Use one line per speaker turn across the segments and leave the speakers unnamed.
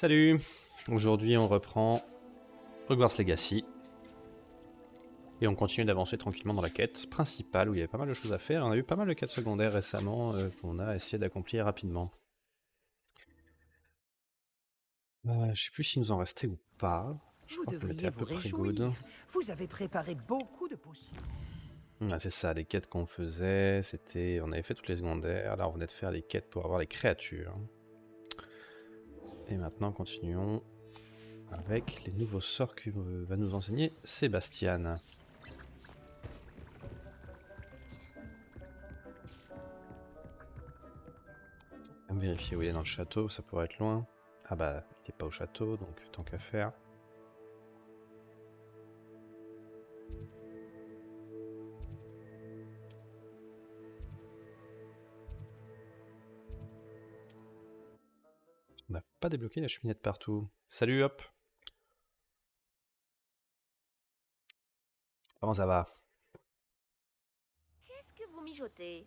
Salut! Aujourd'hui on reprend Hogwarts Legacy et on continue d'avancer tranquillement dans la quête principale où il y avait pas mal de choses à faire. On a eu pas mal de quêtes secondaires récemment qu'on a essayé d'accomplir rapidement. Je sais plus s'il nous en restait ou pas. Je
Vous
crois qu'on était
devriez
à
vous
peu près good.
réjouir. Vous avez préparé beaucoup de potions.
Ah, c'est ça, les quêtes qu'on faisait, c'était... On avait fait toutes les secondaires, là on venait de faire les quêtes pour avoir les créatures. Et maintenant continuons avec les nouveaux sorts que va nous enseigner Sébastien. On va vérifier où il est dans le château, ça pourrait être loin. Ah bah, il n'est pas au château, donc tant qu'à faire. On n'a pas débloqué la cheminette partout. Salut, hop! Comment ça va?
Qu'est-ce que vous mijotez?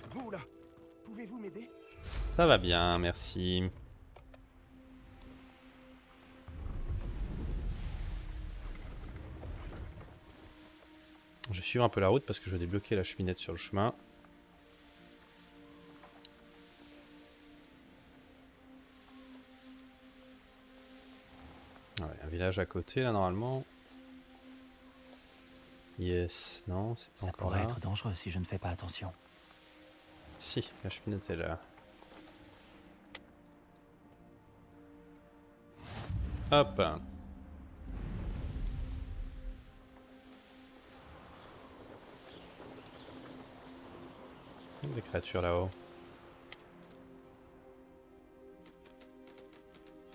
Vous là, pouvez-vous m'aider?
Ça va bien, merci. Je vais suivre un peu la route parce que je vais débloquer la cheminette sur le chemin. Ah ouais, un village à côté là normalement. Yes, non, c'est pas
Ça
encore
pourrait
là.
être dangereux si je ne fais pas attention.
Si, la cheminette est là. Hop! Des créatures là-haut.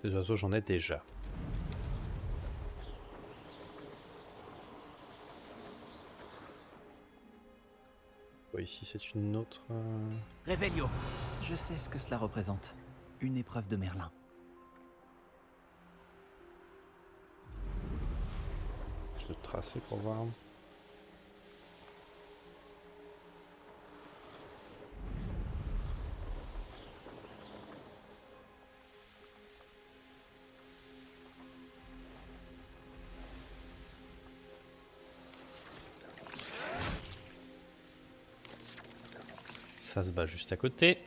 Ces oiseaux, j'en ai déjà. Oh, ici c'est une autre...
Réveillon. Je sais ce que cela représente. Une épreuve de Merlin.
Je vais tracer pour voir. Ça se bat juste à côté.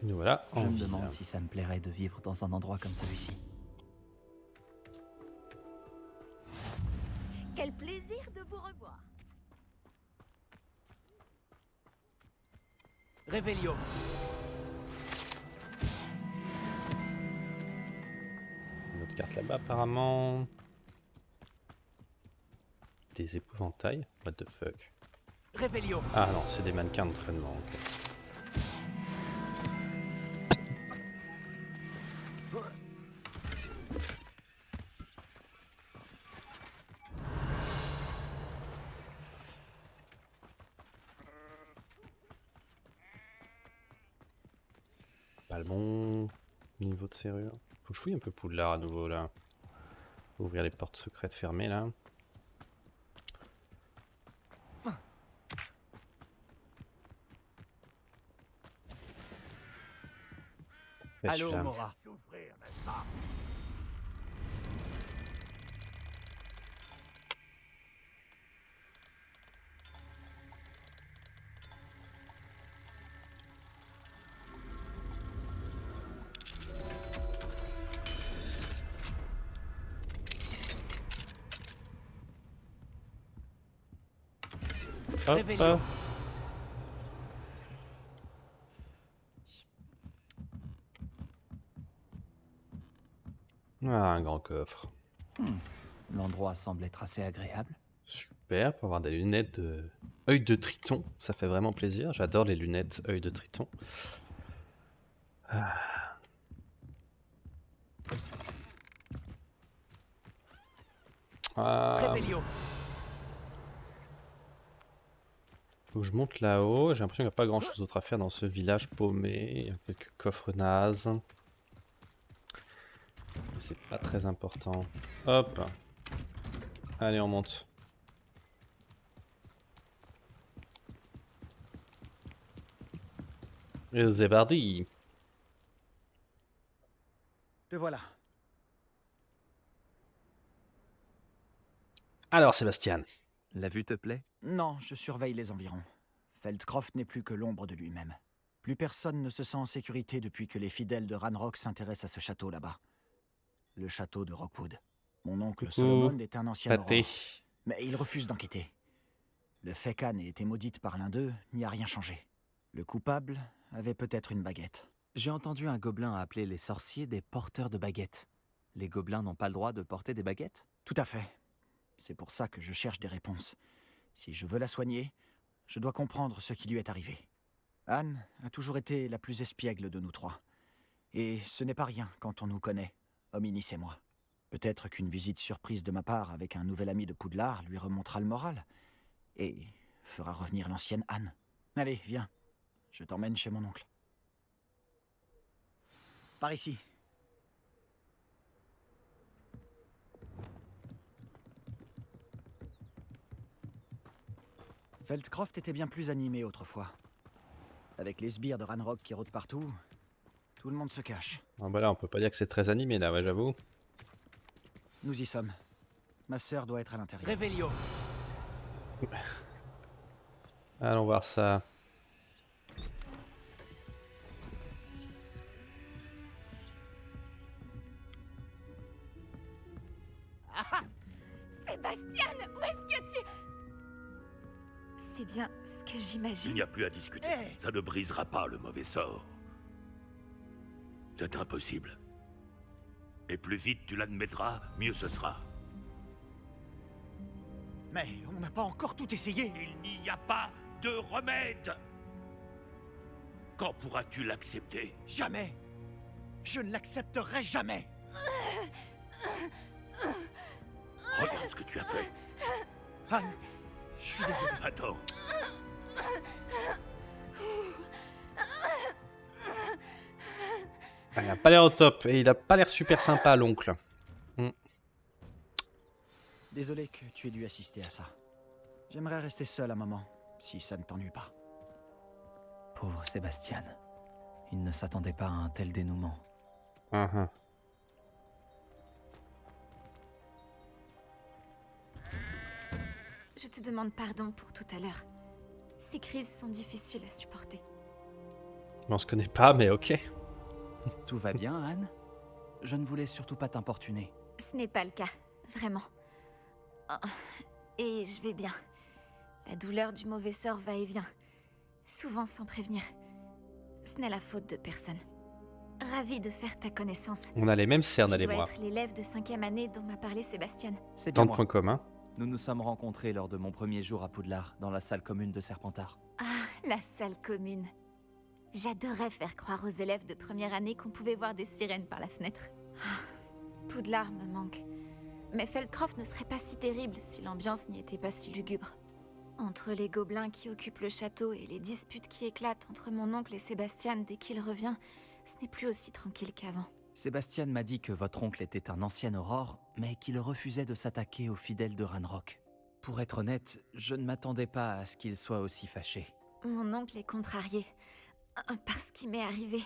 Nous voilà
Je
en
me
ville.
demande si ça me plairait de vivre dans un endroit comme celui-ci.
Quel plaisir de vous revoir.
Réveillon.
Une autre carte là-bas apparemment. Des épouvantails? What the fuck?
Réveillon.
Ah non, c'est des mannequins d'entraînement. Ok. Pas le bon niveau de serrure. Faut que je fouille un peu Poudlard à nouveau là. Ouvrir les portes secrètes fermées là. Et
Allô,
celui-là.
Mora.
Hop.
Réveillon.
Ah, un grand coffre.
L'endroit semble être assez agréable.
Super, pour avoir des lunettes de... œil de triton, ça fait vraiment plaisir. J'adore les lunettes œil de triton. Ah. Ah.
Réveillon.
Faut que je monte là-haut. J'ai l'impression qu'il n'y a pas grand chose d'autre à faire dans ce village paumé. Il y a quelques coffres nazes. C'est pas très important. Hop. Allez, on monte. Et c'est parti.
Te voilà.
Alors, Sébastien.
La vue te plaît?
Non, je surveille les environs. Feldcroft n'est plus que l'ombre de lui-même. Plus personne ne se sent en sécurité depuis que les fidèles de Ranrock s'intéressent à ce château là-bas. Le château de Rockwood. Mon oncle Solomon est un ancien
Pâté.
aurore, mais il refuse d'enquêter. Le fait qu'Anne ait été maudite par l'un d'eux n'y a rien changé. Le coupable avait peut-être une baguette.
J'ai entendu un gobelin appeler les sorciers des porteurs de baguettes. Les gobelins n'ont pas le droit de porter des baguettes?
Tout à fait. C'est pour ça que je cherche des réponses. Si je veux la soigner, je dois comprendre ce qui lui est arrivé. Anne a toujours été la plus espiègle de nous trois. Et ce n'est pas rien quand on nous connaît, Hominis et moi. Peut-être qu'une visite surprise de ma part avec un nouvel ami de Poudlard lui remontera le moral et fera revenir l'ancienne Anne. Allez, viens. Je t'emmène chez mon oncle. Par ici. Feldcroft était bien plus animé autrefois. Avec les sbires de Ranrock qui rôdent partout, tout le monde se cache.
Ah bah là, on peut pas dire que c'est très animé là, ouais, j'avoue.
Nous y sommes. Ma sœur doit être à l'intérieur.
Revelio.
Allons voir ça.
Sébastien, où est-ce que tu... C'est bien ce que
Il
j'imagine.
n'y a plus à discuter.
Hey.
Ça ne brisera pas le mauvais sort. C'est impossible. Et plus vite tu l'admettras, mieux ce sera.
Mais on n'a pas encore tout essayé.
Il n'y a pas de remède. Quand pourras-tu l'accepter?
Jamais. Je ne l'accepterai jamais.
Regarde ce que tu as fait.
Anne, je suis désolé.
Attends.
Ah, il a pas l'air au top et il a pas l'air super sympa, l'oncle.
Désolé que tu aies dû assister à ça. J'aimerais rester seul un moment, si ça ne t'ennuie pas.
Pauvre Sébastien. Il ne s'attendait pas à un tel dénouement.
Mhm.
Je te demande pardon pour tout à l'heure. Ces crises sont difficiles à supporter.
On se connaît pas, mais ok.
Tout va bien, Anne? Je ne voulais surtout pas t'importuner.
Ce n'est pas le cas, vraiment. Oh, et je vais bien. La douleur du mauvais sort va et vient, souvent sans prévenir. Ce n'est la faute de personne. Ravie de faire ta connaissance.
On a les mêmes cernes,
Tu
elle et
dois
moi.
être l'élève de 5e année dont m'a parlé Sébastien.
C'est bien
Tant de
moi.
points communs.
Nous nous sommes rencontrés lors de mon premier jour à Poudlard, dans la salle commune de Serpentard.
Ah, la salle commune. J'adorais faire croire aux élèves de première année qu'on pouvait voir des sirènes par la fenêtre. Ah, Poudlard me manque. Mais Feldcroft ne serait pas si terrible si l'ambiance n'y était pas si lugubre. Entre les gobelins qui occupent le château et les disputes qui éclatent entre mon oncle et Sébastien dès qu'il revient, ce n'est plus aussi tranquille qu'avant.
Sébastien m'a dit que votre oncle était un ancien aurore, mais qu'il refusait de s'attaquer aux fidèles de Ranrock. Pour être honnête, je ne m'attendais pas à ce qu'il soit aussi fâché.
Mon oncle est contrarié par ce qui m'est arrivé,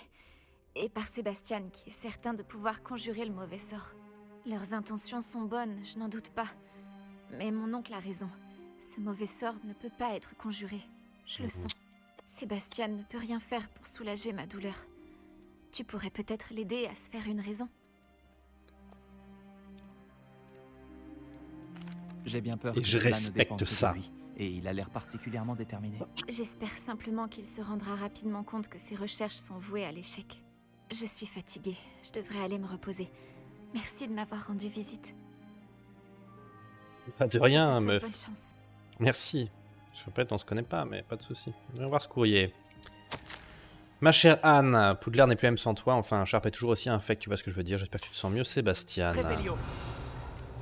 et par Sébastien qui est certain de pouvoir conjurer le mauvais sort. Leurs intentions sont bonnes, je n'en doute pas. Mais mon oncle a raison. Ce mauvais sort ne peut pas être conjuré. Je le sens. Sébastien ne peut rien faire pour soulager ma douleur. Tu pourrais peut-être l'aider à se faire une raison.
J'ai bien peur
Et
que
je
cela ne
respecte
dépende que de
ça.
lui, et il a l'air particulièrement déterminé.
J'espère simplement qu'il se rendra rapidement compte que ses recherches sont vouées à l'échec. Je suis fatiguée. Je devrais aller me reposer. Merci de m'avoir rendu visite.
Pas de
Je te
rien,
souhaite
meuf.
bonne chance.
Merci. Je répète, on se connaît pas, mais pas de soucis. On va voir ce courrier. Ma chère Anne, Poudlard n'est plus même sans toi. Enfin, Sharp est toujours aussi infect, tu vois ce que je veux dire. J'espère que tu te sens mieux, Sébastien.
Revelio.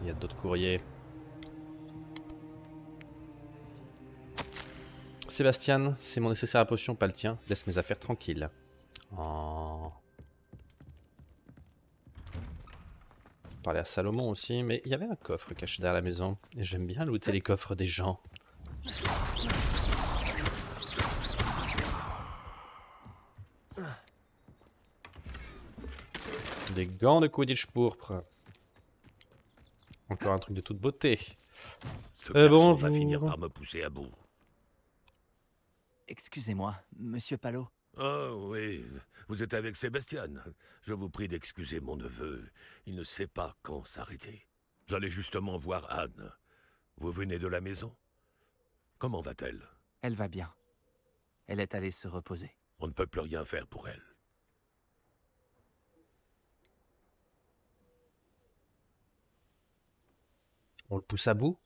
Il y a d'autres courriers. Sébastien, c'est mon nécessaire à potion, pas le tien. Laisse mes affaires tranquilles. Oh. Parler à Salomon aussi, mais il y avait un coffre caché derrière la maison. Et j'aime bien looter les coffres des gens. Des gants de Quidditch pourpre. Encore un truc de toute beauté.
Ce garçon va
bonjour.
finir par me pousser à bout.
Excusez-moi, monsieur Palot.
Oh oui, vous êtes avec Sébastien. Je vous prie d'excuser mon neveu. Il ne sait pas quand s'arrêter. J'allais justement voir Anne. Vous venez de la maison? Comment va-t-elle?
Elle va bien. Elle est allée se reposer.
On ne peut plus rien faire pour elle.
On le pousse à bout?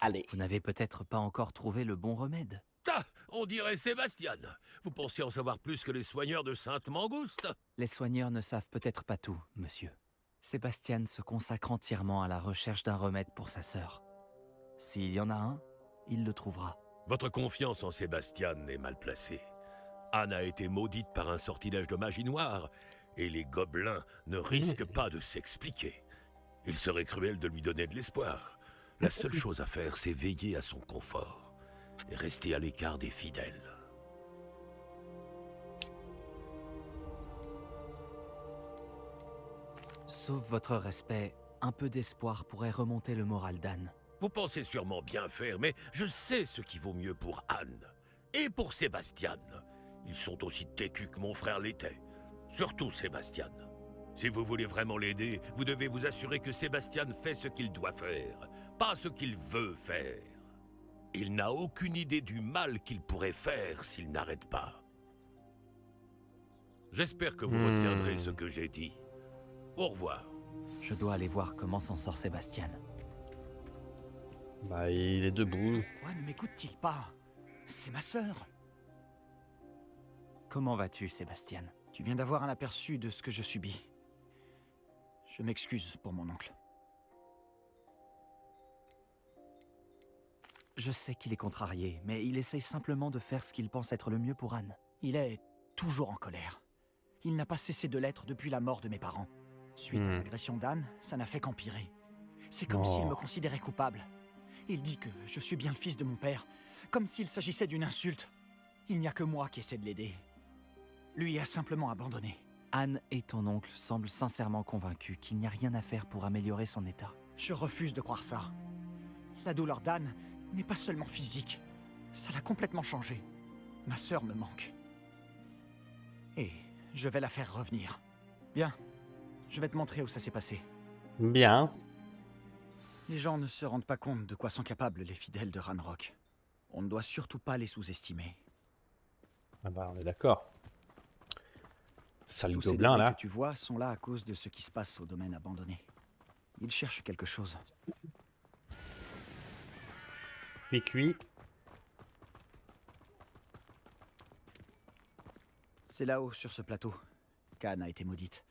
Allez.
Vous n'avez peut-être pas encore trouvé le bon remède.
Ah, on dirait Sébastien. Vous pensiez en savoir plus que les soigneurs de Sainte-Mangouste?
Les soigneurs ne savent peut-être pas tout, monsieur. Sébastien se consacre entièrement à la recherche d'un remède pour sa sœur. S'il y en a un, il le trouvera.
Votre confiance en Sébastien est mal placée. Anne a été maudite par un sortilège de magie noire, et les gobelins ne risquent pas de s'expliquer. Il serait cruel de lui donner de l'espoir. La seule chose à faire, c'est veiller à son confort et rester à l'écart des fidèles.
Sauf votre respect, un peu d'espoir pourrait remonter le moral d'Anne.
Vous pensez sûrement bien faire, mais je sais ce qui vaut mieux pour Anne. Et pour Sébastien. Ils sont aussi têtus que mon frère l'était. Surtout Sébastien. Si vous voulez vraiment l'aider, vous devez vous assurer que Sébastien fait ce qu'il doit faire, pas ce qu'il veut faire. Il n'a aucune idée du mal qu'il pourrait faire s'il n'arrête pas. J'espère que vous retiendrez ce que j'ai dit. Au revoir.
Je dois aller voir comment s'en sort Sébastien.
Bah, il est debout.
Pourquoi ne m'écoute-t-il pas? C'est ma sœur.
Comment vas-tu, Sébastien?
Tu viens d'avoir un aperçu de ce que je subis. Je m'excuse pour mon oncle.
Je sais qu'il est contrarié, mais il essaye simplement de faire ce qu'il pense être le mieux pour Anne.
Il est toujours en colère. Il n'a pas cessé de l'être depuis la mort de mes parents. Suite à l'agression d'Anne, ça n'a fait qu'empirer. C'est comme s'il me considérait coupable. Il dit que je suis bien le fils de mon père, comme s'il s'agissait d'une insulte. Il n'y a que moi qui essaie de l'aider. Lui a simplement abandonné.
Anne et ton oncle semblent sincèrement convaincus qu'il n'y a rien à faire pour améliorer son état.
Je refuse de croire ça. La douleur d'Anne n'est pas seulement physique. Ça l'a complètement changé. Ma sœur me manque. Et je vais la faire revenir. Bien, je vais te montrer où ça s'est passé.
Bien.
Les gens ne se rendent pas compte de quoi sont capables les fidèles de Ranrock. On ne doit surtout pas les sous-estimer.
Ah bah, on est d'accord. Sale
Tous ces
gobelin,
débris
là.
que tu vois sont là à cause de ce qui se passe au domaine abandonné. Ils cherchent quelque chose.
Cuit.
C'est là-haut, sur ce plateau, qu'Anne a été maudite.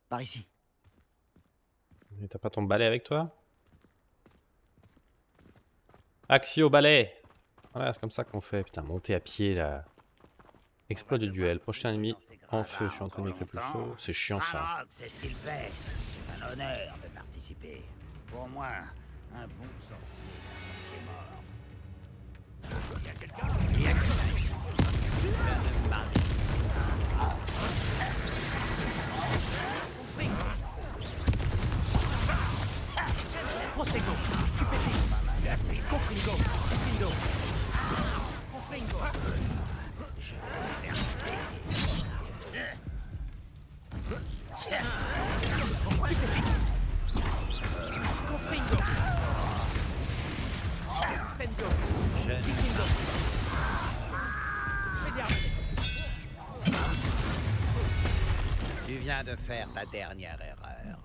Par ici.
Et t'as pas ton balai avec toi? Axio balai! Voilà, c'est comme ça qu'on fait. Putain, monter à pied là. Exploit de duel. Prochain ennemi en feu. Je suis en train de mettre le plus chaud. C'est chiant ça.
Ranrock, c'est ce qu'il fait. C'est un honneur de participer. Pour moi, un bon sorcier, un sorcier mort. Il y a quelqu'un? Il y a quelqu'un?
Protego, stupéfixe. Confringo, Confrindo. Confringo. Stupéfixe. Confringo. Incendio. Vikingo. Expelliarmus.
Tu viens de faire ta dernière erreur.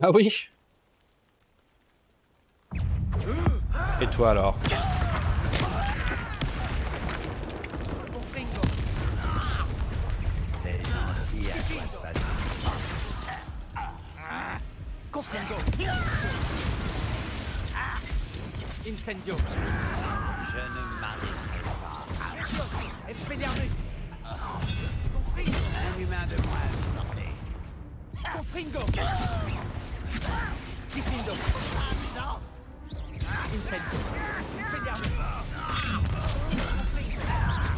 Ah oui! Et toi alors?
Confringo.
C'est gentil à toi de passer.
Confringo.
Incendio.
Je ne m'arrêterai pas.
Expelliarmus.
Un humain de moins à supporter.
Confringo. Diffindo. Incendio. Expelliarmus.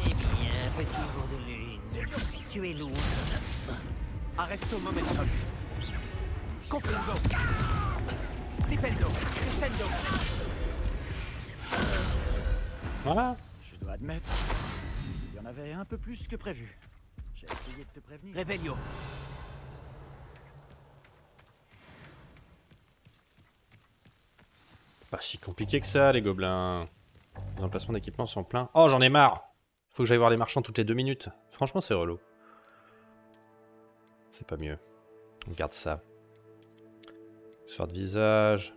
Eh bien, petit jour de lune, tu es lourd.
Arresto momentum. Confringo. Flipendo. Crescendo.
Voilà.
Je dois admettre, il y en avait un peu plus que prévu. J'ai essayé de te prévenir.
Revelio.
Pas si compliqué que ça, les gobelins. Les emplacements d'équipement sont pleins. Oh, j'en ai marre. Faut que j'aille voir les marchands toutes les 2 minutes. Franchement, c'est relou. C'est pas mieux. On garde ça. Histoire de visage.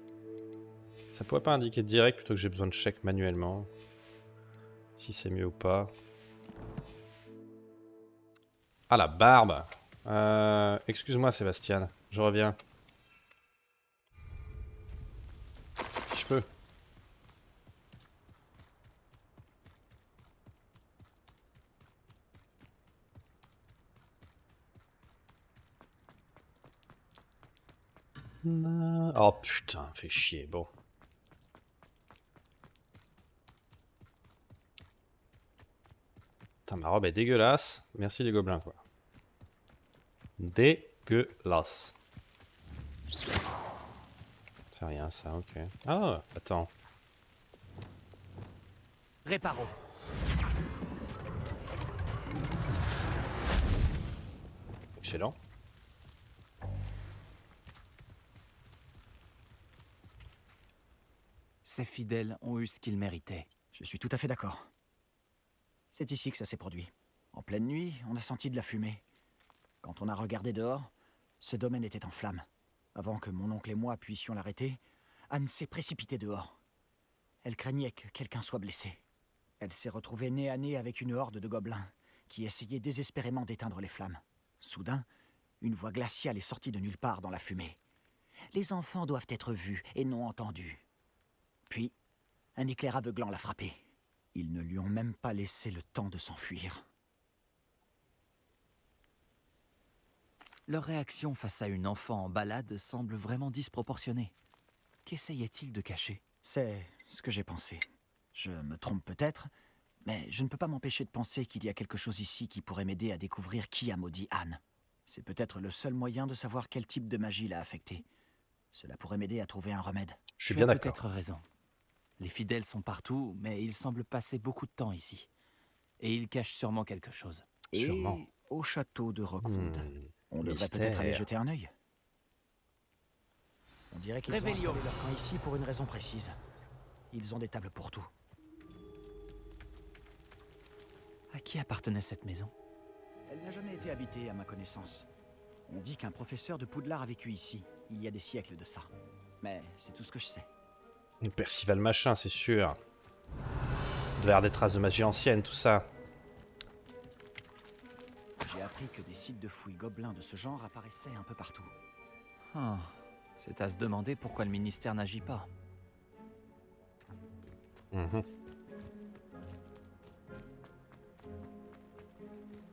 Ça pourrait pas indiquer direct plutôt que j'ai besoin de check manuellement. Si c'est mieux ou pas. Ah, la barbe. Excuse-moi, Sébastien. Je reviens. Si je peux. Oh putain, fait chier. Bon. Putain, ma robe est dégueulasse. Merci les gobelins, quoi. Dégueulasse. C'est rien ça, ok. Ah, attends.
Réparo.
Excellent.
Ces fidèles ont eu ce qu'ils méritaient.
Je suis tout à fait d'accord. C'est ici que ça s'est produit. En pleine nuit, on a senti de la fumée. Quand on a regardé dehors, ce domaine était en flammes. Avant que mon oncle et moi puissions l'arrêter, Anne s'est précipitée dehors. Elle craignait que quelqu'un soit blessé. Elle s'est retrouvée nez à nez avec une horde de gobelins qui essayaient désespérément d'éteindre les flammes. Soudain, une voix glaciale est sortie de nulle part dans la fumée. Les enfants doivent être vus et non entendus. Puis, un éclair aveuglant l'a frappé. Ils ne lui ont même pas laissé le temps de s'enfuir.
Leur réaction face à une enfant en balade semble vraiment disproportionnée. Qu'essayait-il de cacher?
C'est ce que j'ai pensé. Je me trompe peut-être, mais je ne peux pas m'empêcher de penser qu'il y a quelque chose ici qui pourrait m'aider à découvrir qui a maudit Anne. C'est peut-être le seul moyen de savoir quel type de magie l'a affectée. Cela pourrait m'aider à trouver un remède.
Je suis
Tu
bien
as
d'accord.
peut-être raison. Les fidèles sont partout, mais ils semblent passer beaucoup de temps ici. Et ils cachent sûrement quelque chose.
Sûrement.
Et au château de Rockwood. On devrait
mystère.
peut-être aller jeter un œil. On dirait qu'ils ont
Revelio.
installé leur camp ici pour une raison précise. Ils ont des tables pour tout.
À qui appartenait cette maison?
Elle n'a jamais été habitée, à ma connaissance. On dit qu'un professeur de Poudlard a vécu ici, il y a des siècles de ça. Mais c'est tout ce que je sais.
Et Percival machin, c'est sûr. Il doit y avoir des traces de magie ancienne, tout ça.
J'ai appris que des sites de fouilles gobelins de ce genre apparaissaient un peu partout.
Ah, c'est à se demander pourquoi le ministère n'agit pas.
Mhm.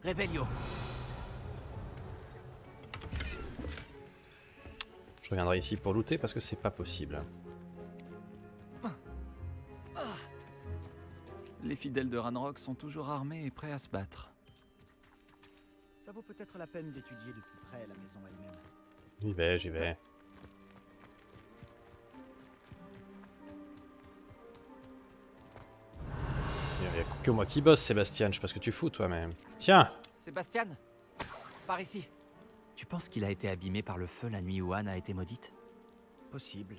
Revelio.
Je reviendrai ici pour looter parce que c'est pas possible.
Les fidèles de Ranrock sont toujours armés et prêts à se battre.
Ça vaut peut-être la peine d'étudier de plus près la maison elle-même.
J'y vais, j'y vais. Il n'y a que moi qui bosse, Sébastien, je sais pas ce que tu fous toi-même. Tiens!
Sébastien, par ici. Tu penses qu'il a été abîmé par le feu la nuit où Anne a été maudite?
Possible.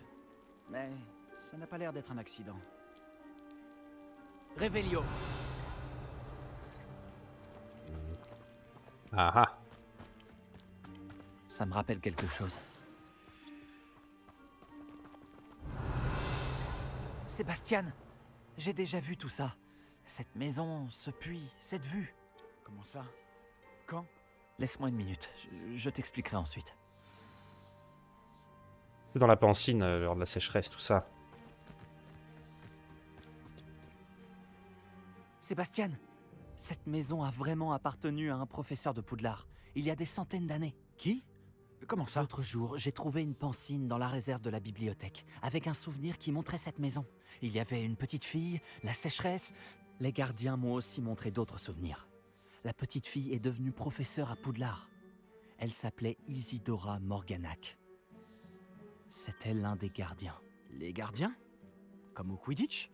Mais ça n'a pas l'air d'être un accident.
Revelio.
Ah ah!
Ça me rappelle quelque chose. Sébastien, j'ai déjà vu tout ça. Cette maison, ce puits, cette vue.
Comment ça? Quand?
Laisse-moi une minute, je t'expliquerai ensuite.
Dans la pancine, lors de la sécheresse, tout ça.
Sébastien, cette maison a vraiment appartenu à un professeur de Poudlard, il y a des centaines d'années.
Qui? Comment ça?
L'autre jour, j'ai trouvé une pancine dans la réserve de la bibliothèque, avec un souvenir qui montrait cette maison. Il y avait une petite fille, la sécheresse. Les gardiens m'ont aussi montré d'autres souvenirs. La petite fille est devenue professeure à Poudlard. Elle s'appelait Isidora Morganac. C'était l'un des gardiens.
Les gardiens? Comme au Quidditch?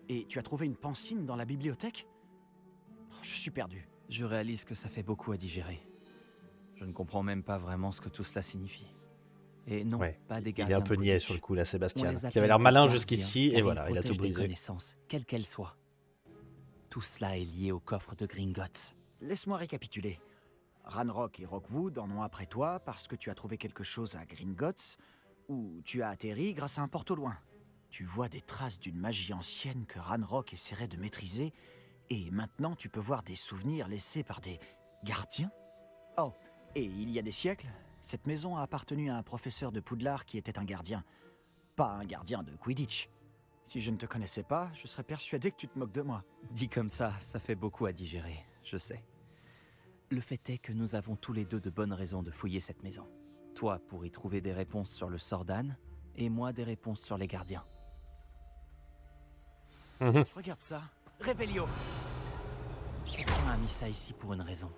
Et tu as trouvé une pancine dans la bibliothèque? Je suis perdu.
Je réalise que ça fait beaucoup à digérer. Je ne comprends même pas vraiment ce que tout cela signifie. Et non,
Ouais,
pas des
il est
gardiens
un peu
de
niais
Quidditch.
sur le coup là,
On
Sébastien.
les
Il
appelle
avait l'air
des
malin
gardiens,
jusqu'ici,
car
et
ils
voilà, il a tout
protègent des
brisé.
connaissances, quelles qu'elles soient. Tout cela est lié au coffre de Gringotts.
Laisse-moi récapituler. Ranrock et Rockwood en ont après toi parce que tu as trouvé quelque chose à Gringotts, où tu as atterri grâce à un porte au loin. Tu vois des traces d'une magie ancienne que Ranrock essaierait de maîtriser, et maintenant tu peux voir des souvenirs laissés par des gardiens? Oh, et il y a des siècles, cette maison a appartenu à un professeur de Poudlard qui était un gardien. Pas un gardien de Quidditch. Si je ne te connaissais pas, je serais persuadé que tu te moques de moi.
Dit comme ça fait beaucoup à digérer, je sais. Le fait est que nous avons tous les deux de bonnes raisons de fouiller cette maison. Toi pour y trouver des réponses sur le sort d'Anne, et moi des réponses sur les gardiens.
Regarde ça.
Révélio! Quelqu'un a mis ça ici pour une raison.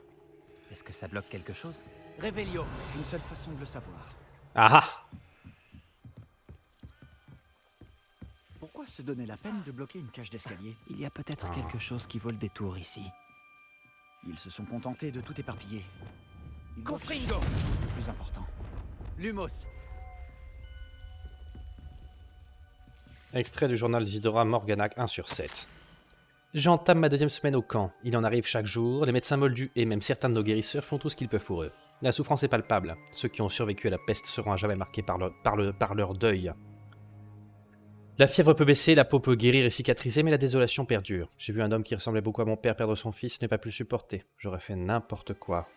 Est-ce que ça bloque quelque chose? Révélio!
Une seule façon de le savoir.
Ah ah!
Pourquoi se donner la peine de bloquer une cage d'escalier?
Il y a peut-être quelque chose qui vaut le détour ici.
Ils se sont contentés de tout éparpiller. Ils doivent
Confringo!
chercher quelque chose de plus important.
Lumos!
Extrait du journal d'Isidora Morganac 1/7. J'entame ma 2e semaine au camp. Il en arrive chaque jour. Les médecins moldus et même certains de nos guérisseurs font tout ce qu'ils peuvent pour eux. La souffrance est palpable. Ceux qui ont survécu à la peste seront à jamais marqués par leur deuil. La fièvre peut baisser, la peau peut guérir et cicatriser, mais la désolation perdure. J'ai vu un homme qui ressemblait beaucoup à mon père perdre son fils, n'ai pas pu le supporter. J'aurais fait n'importe quoi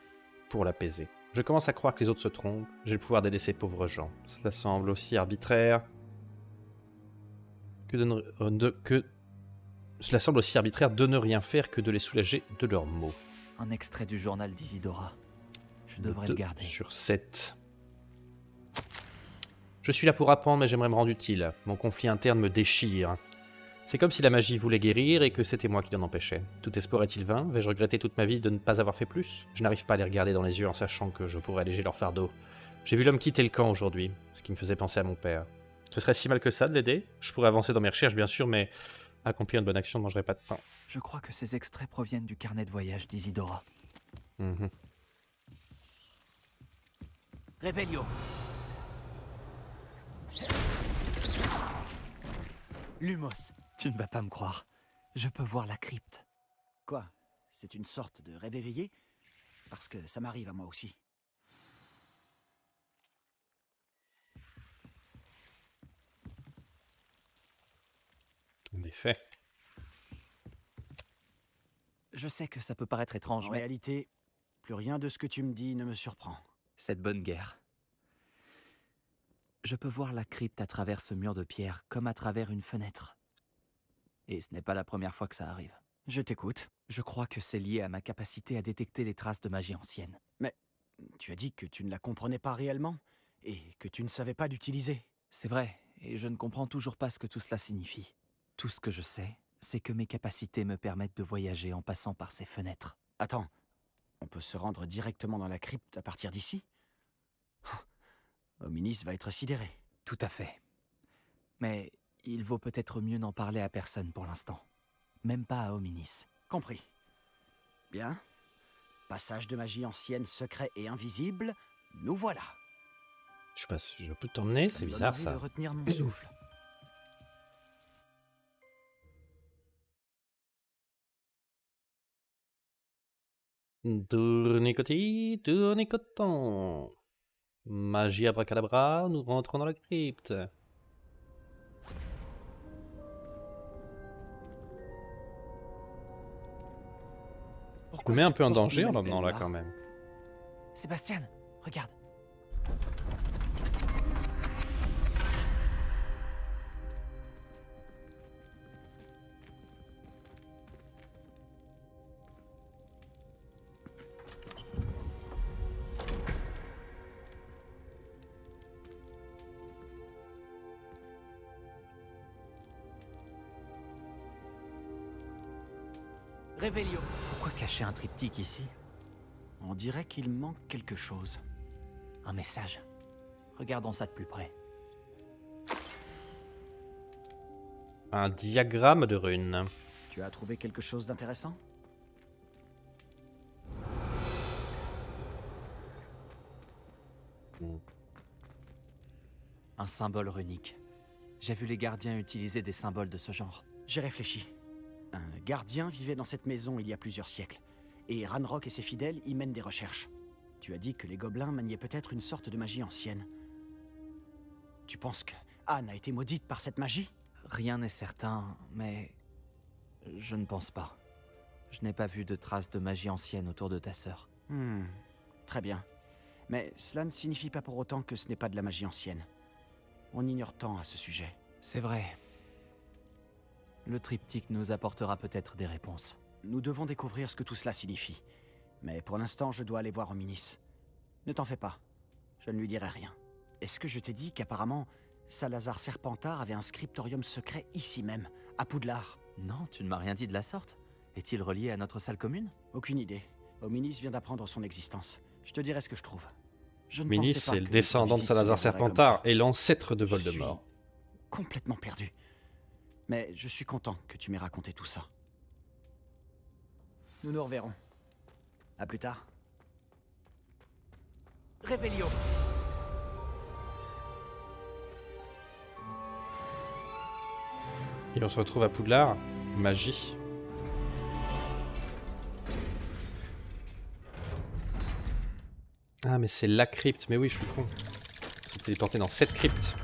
pour l'apaiser. Je commence à croire que les autres se trompent. J'ai le pouvoir d'aider ces pauvres gens. Cela semble aussi arbitraire Cela semble aussi arbitraire de ne rien faire que de les soulager de leurs maux.
Un extrait du journal d'Isidora. Je devrais le garder.
2/7. Je suis là pour apprendre, mais j'aimerais me rendre utile. Mon conflit interne me déchire. C'est comme si la magie voulait guérir et que c'était moi qui l'en empêchais. Tout espoir est-il vain? Vais-je regretter toute ma vie de ne pas avoir fait plus? Je n'arrive pas à les regarder dans les yeux en sachant que je pourrais alléger leur fardeau. J'ai vu l'homme quitter le camp aujourd'hui, ce qui me faisait penser à mon père. Ce serait si mal que ça de l'aider? Je pourrais avancer dans mes recherches, bien sûr, mais accomplir une bonne action ne mangerait pas de pain.
Je crois que ces extraits proviennent du carnet de voyage d'Isidora. Révélio! Lumos, tu ne vas pas me croire. Je peux voir la crypte.
Quoi? C'est une sorte de rêve éveillé? Parce que ça m'arrive à moi aussi.
En effet.
Je sais que ça peut paraître étrange,
En
mais
réalité, plus rien de ce que tu me dis ne me surprend.
cette bonne guerre. Je peux voir la crypte à travers ce mur de pierre, comme à travers une fenêtre. Et ce n'est pas la première fois que ça arrive.
Je t'écoute.
Je crois que c'est lié à ma capacité à détecter les traces de magie ancienne.
Mais tu as dit que tu ne la comprenais pas réellement et que tu ne savais pas l'utiliser.
C'est vrai, et je ne comprends toujours pas ce que tout cela signifie. Tout ce que je sais, c'est que mes capacités me permettent de voyager en passant par ces fenêtres.
Attends, on peut se rendre directement dans la crypte à partir d'ici? Hominis va être sidéré.
Tout à fait. Mais il vaut peut-être mieux n'en parler à personne pour l'instant. Même pas à Hominis.
Compris. Bien. Passage de magie ancienne, secret et invisible, nous voilà.
Je sais pas si je peux t'emmener,
Ça
c'est
me donne
bizarre
envie
ça.
de retenir mon souffle.
Tournicoti, tournicoton. Magie abracadabra, nous rentrons dans la crypte. Je me mets un peu en danger en l'emmenant là quand même.
Sébastien, regarde. Réveillon. Pourquoi cacher un triptyque ici?
On dirait qu'il manque quelque chose.
Un message. Regardons ça de plus près.
Un diagramme de runes.
Tu as trouvé quelque chose d'intéressant?
Un symbole runique. J'ai vu les gardiens utiliser des symboles de ce genre.
J'ai réfléchi. Un gardien vivait dans cette maison il y a plusieurs siècles. Et Ranrock et ses fidèles y mènent des recherches. Tu as dit que les gobelins maniaient peut-être une sorte de magie ancienne. Tu penses que Anne a été maudite par cette magie?
Rien n'est certain, mais... je ne pense pas. Je n'ai pas vu de traces de magie ancienne autour de ta sœur.
Très bien. Mais cela ne signifie pas pour autant que ce n'est pas de la magie ancienne. On ignore tant à ce sujet.
C'est vrai. Le triptyque nous apportera peut-être des réponses.
Nous devons découvrir ce que tout cela signifie. Mais pour l'instant, je dois aller voir Ominis. Ne t'en fais pas. Je ne lui dirai rien. Est-ce que je t'ai dit qu'apparemment, Salazar Serpentard avait un scriptorium secret ici même, à Poudlard?
Non, tu ne m'as rien dit de la sorte. Est-il relié à notre salle commune?
Aucune idée. Ominis vient d'apprendre son existence. Je te dirai ce que je trouve. Je ne
Minis,
pensais pas
c'est le
que
descendant de
notre visite
Salazar
se déroulerait comme
Serpentard
ça.
et l'ancêtre de
Je suis
Voldemort.
complètement perdu. Mais je suis content que tu m'aies raconté tout ça. Nous nous reverrons. À plus tard.
Réveillon.
Et on se retrouve à Poudlard. Magie. Ah mais c'est la crypte, mais oui je suis con. C'est téléporté dans cette crypte.